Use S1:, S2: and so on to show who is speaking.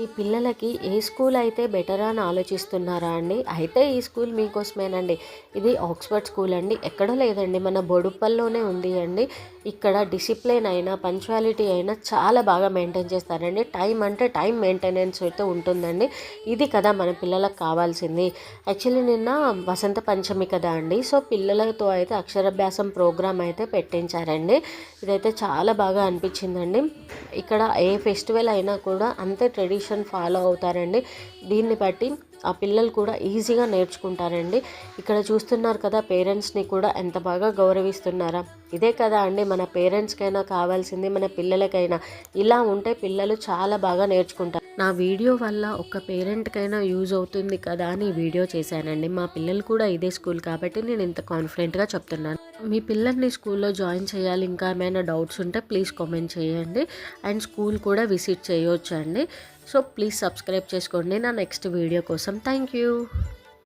S1: ఈ పిల్లలకి ఏ స్కూల్ అయితే బెటర్ అని ఆలోచిస్తున్నారా అండి? అయితే ఈ స్కూల్ మీకోసమేనండి. ఇది ఆక్స్‌ఫర్డ్ స్కూల్ అండి. ఎక్కడో లేదండి, మన బొడుప్పల్లోనే ఉంది అండి. ఇక్కడ డిసిప్లిన్ అయినా, పంక్చువాలిటీ అయినా చాలా బాగా మెయింటైన్ చేస్తారండి. టైం అంటే టైం మెయింటెనెన్స్ అయితే ఉంటుందండి. ఇది కదా మన పిల్లలకు కావాల్సింది. యాక్చువల్లీ నిన్న వసంత పంచమి కదా అండి. సో పిల్లలతో అయితే అక్షరాభ్యాసం ప్రోగ్రామ్ అయితే పెట్టించారండి. ఇదైతే చాలా బాగా అనిపించిందండి. ఇక్కడ ఏ ఫెస్టివల్ అయినా కూడా అంతే ట్రెడిషన్ ఫాలో అవుతారండి. దీన్ని బట్టి ఆ పిల్లలు కూడా ఈజీగా నేర్చుకుంటారండి. ఇక్కడ చూస్తున్నారు కదా, పేరెంట్స్ని కూడా ఎంత బాగా గౌరవిస్తున్నారా. ఇదే కదా అండి మన పేరెంట్స్కైనా కావాల్సింది, మన పిల్లలకైనా. ఇలా ఉంటే పిల్లలు చాలా బాగా నేర్చుకుంటారు. నా వీడియో వల్ల ఒక పేరెంట్కైనా యూజ్ అవుతుంది కదా అని వీడియో చేశానండి. మా పిల్లలు కూడా ఇదే స్కూల్ కాబట్టి నేను ఇంత కాన్ఫిడెంట్గా చెప్తున్నాను. మీ పిల్లల్ని స్కూల్లో జాయిన్ చేయాలి, ఇంకా ఏమైనా డౌట్స్ ఉంటే ప్లీజ్ కామెంట్ చేయండి. అండ్ స్కూల్ కూడా విజిట్ చేయొచ్చు అండి. సో ప్లీజ్ సబ్స్క్రైబ్ చేసుకోండి నా నెక్స్ట్ వీడియో కోసం. Thank you.